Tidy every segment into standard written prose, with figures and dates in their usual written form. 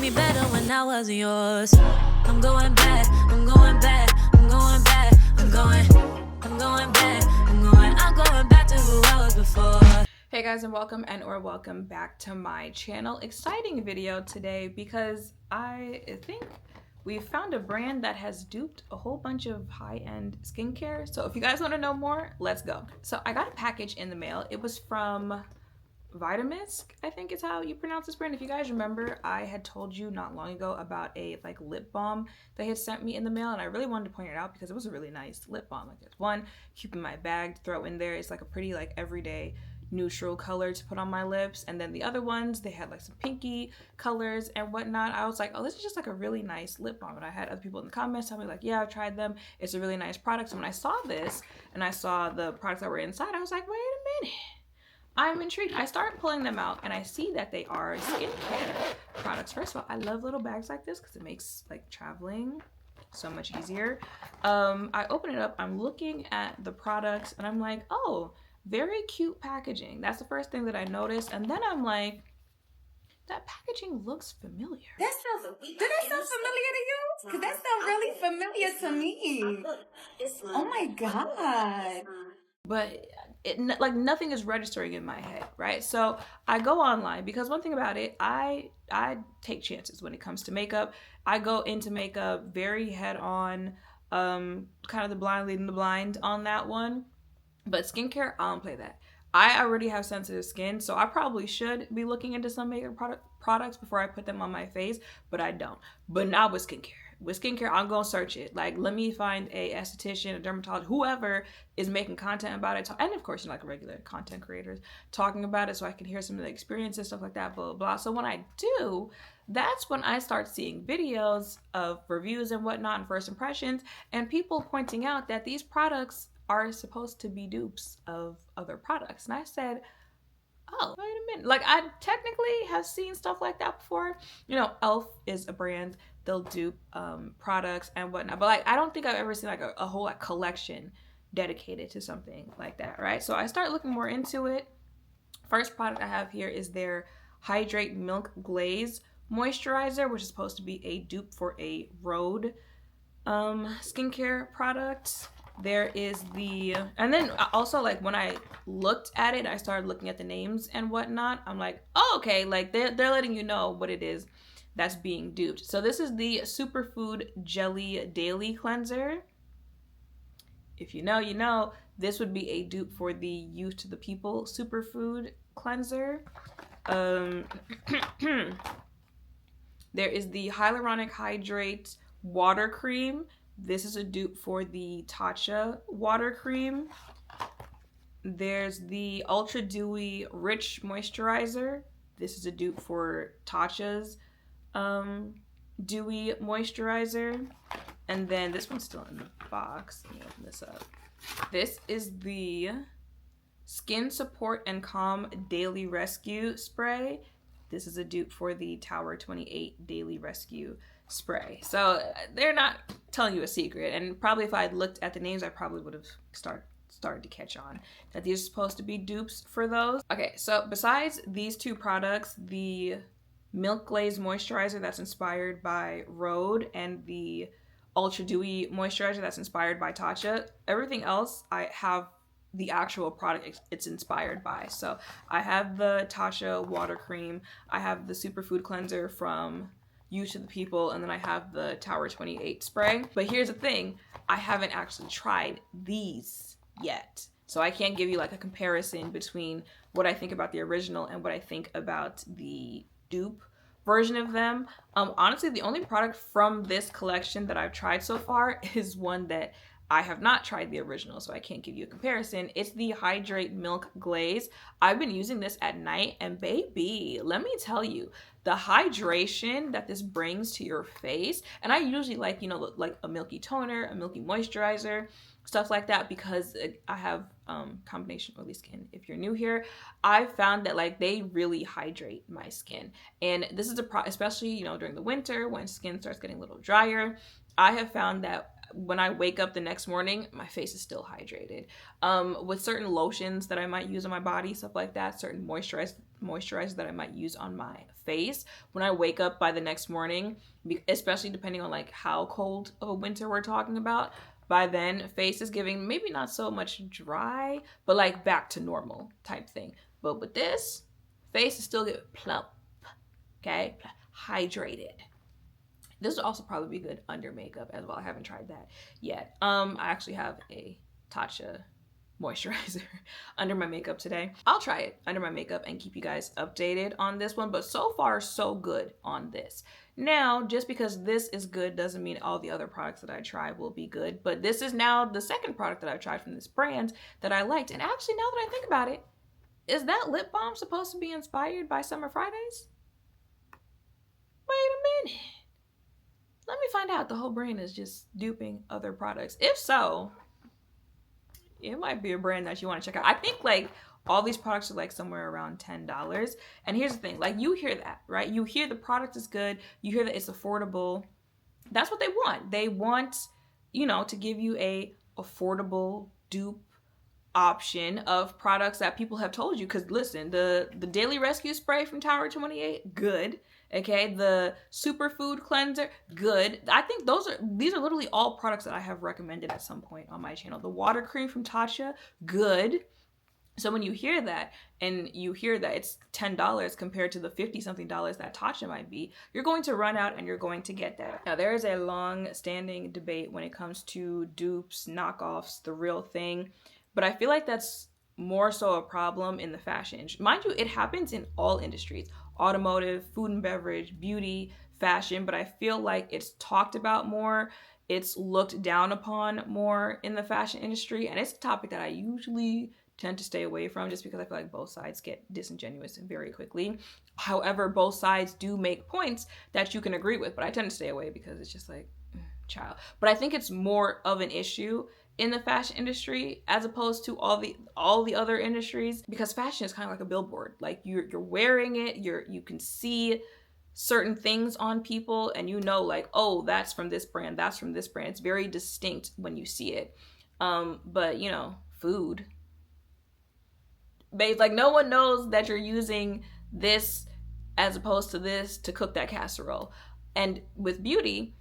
me better when I wasn't yours. I'm going back, I'm going back, I'm going back, I'm going back, I'm going back to who I was before. Hey guys, and welcome back to my channel. Exciting video today because I think we found a brand that has duped a whole bunch of high-end skincare. So if you guys want to know more, let's go. So I got a package in the mail. It was from Vitamasques, I think is how you pronounce this brand. If you guys remember, I had told you not long ago about a lip balm they had sent me in the mail, and I really wanted to point it out because it was a really nice lip balm. Like, there's one, keep in my bag to throw in there. It's like a pretty everyday neutral color to put on my lips, and then the other ones, they had some pinky colors and whatnot. I was like, oh, this is just a really nice lip balm, and I had other people in the comments tell me yeah, I've tried them, it's a really nice product. So when I saw this and I saw the products that were inside, I was like, wait a minute, I'm intrigued. I start pulling them out and I see that they are skincare products. First of all, I love little bags like this because it makes traveling so much easier. I open it up, I'm looking at the products, and I'm like, oh, very cute packaging. That's the first thing that I noticed. And then I'm like, that packaging looks familiar. Did that sound familiar to you? Because that sounds really familiar to me. Oh my God. But nothing is registering in my head, right? So I go online because one thing about it, I take chances when it comes to makeup. I go into makeup very head on, kind of the blind leading the blind on that one. But skincare, I don't play that. I already have sensitive skin, so I probably should be looking into some makeup products before I put them on my face, but I don't. But not with skincare. With skincare, I'm gonna search it. Let me find a esthetician, a dermatologist, whoever is making content about it, and of course, regular content creators talking about it, so I can hear some of the experiences, stuff like that, blah, blah, blah. So when I do, that's when I start seeing videos of reviews and whatnot and first impressions, and people pointing out that these products are supposed to be dupes of other products. And I said, oh, wait a minute. I technically have seen stuff like that before. Elf is a brand. They'll dupe products and whatnot. But I don't think I've ever seen a whole collection dedicated to something like that, right? So I start looking more into it. First product I have here is their Hydrate Milk Glaze Moisturizer, which is supposed to be a dupe for a Rhode skincare product. There is and then also when I looked at it, I started looking at the names and whatnot. I'm like, oh, okay, they're letting you know what it is that's being duped. So this is the Superfood Jelly Daily Cleanser. If you know, you know. This would be a dupe for the Youth to the People Superfood Cleanser. There is the Hyaluronic Hydrate Water Cream. This is a dupe for the Tatcha water cream. There's the Ultra Dewy Rich Moisturizer. This is a dupe for Tatcha's Dewy Moisturizer. And then this one's still in the box. Let me open this up. This is the Skin Support and Calm Daily Rescue Spray. This is a dupe for the Tower 28 Daily Rescue Spray. So they're not telling you a secret, and probably if I had looked at the names, I probably would have started to catch on that these are supposed to be dupes for those. Okay, so besides these two products, the Milk Glaze Moisturizer that's inspired by Rhode and the Ultra Dewy Moisturizer that's inspired by Tatcha, everything else I have the actual product it's inspired by. So I have the Tatcha water cream, I have the Superfood cleanser from Youth to the People, and then I have the Tower 28 spray. But here's the thing, I haven't actually tried these yet. So I can't give you a comparison between what I think about the original and what I think about the dupe version of them. Honestly, the only product from this collection that I've tried so far is one that I have not tried the original, so I can't give you a comparison. It's the Hydrate Milk Glaze. I've been using this at night, and baby, let me tell you, the hydration that this brings to your face, and I usually like a milky toner, a milky moisturizer, stuff like that, because I have combination oily skin. If you're new here, I've found that they really hydrate my skin, and this is especially during the winter when skin starts getting a little drier. I have found that when I wake up the next morning, my face is still hydrated. With certain lotions that I might use on my body, stuff like that, certain moisturizers moisturizer that I might use on my face when I wake up by the next morning, especially depending on like how cold of a winter we're talking about. By then, face is giving maybe not so much dry, but like back to normal type thing. But with this, face is still get plump, okay? Hydrated. This would also probably be good under makeup as well. I haven't tried that yet. I actually have a Tatcha moisturizer under my makeup today. I'll try it under my makeup and keep you guys updated on this one, but so far so good on this. Now, just because this is good doesn't mean all the other products that I try will be good, but this is now the second product that I've tried from this brand that I liked. And actually, now that I think about it, is that lip balm supposed to be inspired by Summer Fridays? Wait a minute. Let me find out the whole brand is just duping other products. If so, it might be a brand that you want to check out. I think like all these products are like somewhere around $10. And here's the thing, like you hear that, right? You hear the product is good. You hear that it's affordable. That's what they want. They want, you know, to give you a affordable dupe option of products that people have told you. Because listen, the Daily Rescue Spray from Tower 28, good. Okay, the Superfood cleanser, good. I think these are literally all products that I have recommended at some point on my channel. The water cream from Tatcha, good. So when you hear that, and you hear that it's $10 compared to the 50-something dollars that Tatcha might be, you're going to run out and you're going to get that. Now there is a long-standing debate when it comes to dupes, knockoffs, the real thing, but I feel like that's more so a problem in the fashion industry. Mind you, it happens in all industries. Automotive, food and beverage, beauty, fashion, but I feel like it's talked about more. It's looked down upon more in the fashion industry, and it's a topic that I usually tend to stay away from just because I feel like both sides get disingenuous very quickly. However, both sides do make points that you can agree with, but I tend to stay away because it's just like, child. But I think it's more of an issue in the fashion industry as opposed to all the other industries, because fashion is kind of like a billboard. Like you're wearing it, you can see certain things on people and you know like, oh, that's from this brand, that's from this brand. It's very distinct when you see it. But you know, food, like no one knows that you're using this as opposed to this to cook that casserole. And with beauty,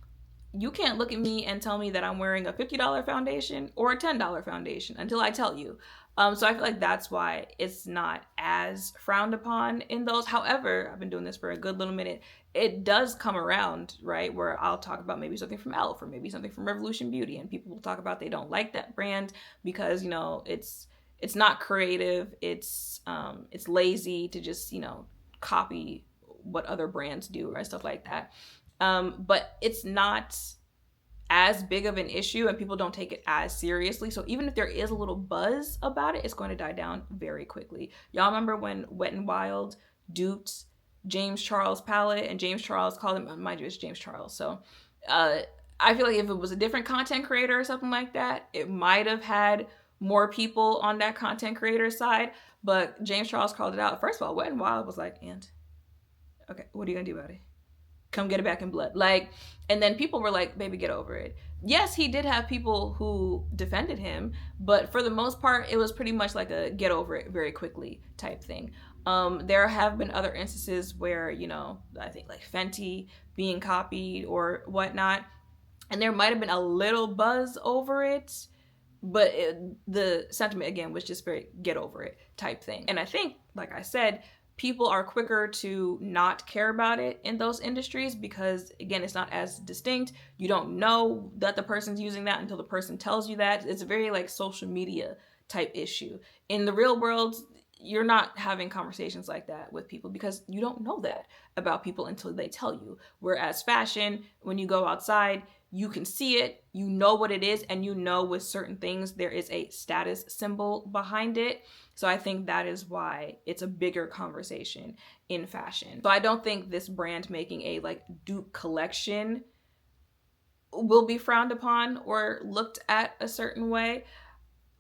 you can't look at me and tell me that I'm wearing a $50 foundation or a $10 foundation until I tell you. So I feel like that's why it's not as frowned upon in those. However, I've been doing this for a good little minute. It does come around, right, where I'll talk about maybe something from e.l.f. or maybe something from Revolution Beauty, and people will talk about they don't like that brand because, you know, it's not creative. It's lazy to just, you know, copy what other brands do or stuff like that. But it's not as big of an issue and people don't take it as seriously. So even if there is a little buzz about it, it's going to die down very quickly. Y'all remember when Wet n Wild duped James Charles palette and James Charles called him, mind you, it's James Charles. So I feel like if it was a different content creator or something like that, it might have had more people on that content creator side. But James Charles called it out. First of all, Wet n Wild was like, and okay, what are you gonna do about it? Come get it back in blood. Like, and then people were like, baby, get over it. Yes, he did have people who defended him, but for the most part, it was pretty much like a get over it very quickly type thing. There have been other instances where, you know, I think like Fenty being copied or whatnot, and there might have been a little buzz over it, but the sentiment again was just very get over it type thing. And I think, like I said, people are quicker to not care about it in those industries because, again, it's not as distinct. You don't know that the person's using that until the person tells you that. It's a very like social media type issue. In the real world, you're not having conversations like that with people because you don't know that about people until they tell you. Whereas fashion, when you go outside, you can see it, you know what it is, and you know with certain things there is a status symbol behind it. So I think that is why it's a bigger conversation in fashion. So I don't think this brand making a like dupe collection will be frowned upon or looked at a certain way.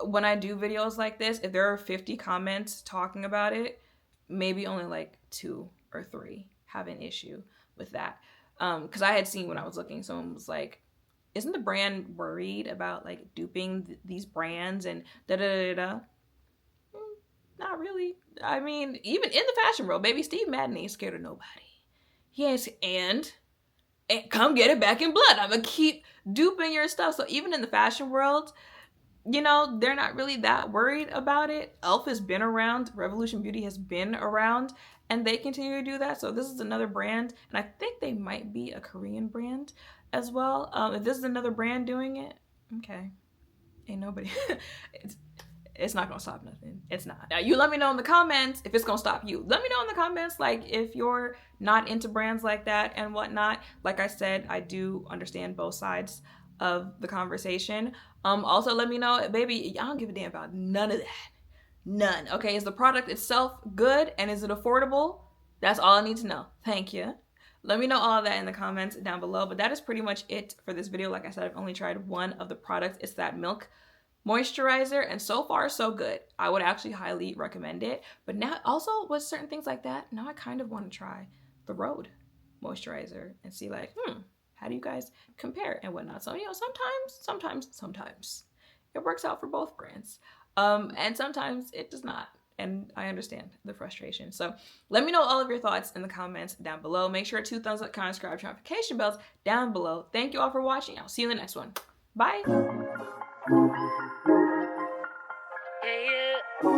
When I do videos like this, if there are 50 comments talking about it, maybe only like 2 or 3 have an issue with that. Because I had seen when I was looking, someone was like, isn't the brand worried about like duping these brands and da da da da? Not really. I mean, even in the fashion world, baby, Steve Madden ain't scared of nobody. He ain't, and come get it back in blood. I'm gonna keep duping your stuff. So even in the fashion world, you know, they're not really that worried about it. Elf has been around, Revolution Beauty has been around, and they continue to do that. So this is another brand, and I think they might be a Korean brand as well. If this is another brand doing it, okay. Ain't nobody. It's not gonna stop nothing. It's not. Now you let me know in the comments if it's gonna stop you. Let me know in the comments, like, if you're not into brands like that and whatnot. Like I said, I do understand both sides of the conversation. Also let me know, baby, I don't give a damn about none of that. None. Okay, is the product itself good and is it affordable? That's all I need to know. Thank you. Let me know all of that in the comments down below. But that is pretty much it for this video. Like I said, I've only tried one of the products. It's that milk moisturizer, and so far so good. I would actually highly recommend it. But now also with certain things like that, now I kind of want to try the Rhode moisturizer and see, like, how do you guys compare and whatnot. So, you know, sometimes it works out for both brands, and sometimes it does not, and I understand the frustration. So let me know all of your thoughts in the comments down below. Make sure to thumbs up, comment, subscribe, turn notification bells down below. Thank you all for watching. I'll see you in the next one. Bye. Yeah, yeah.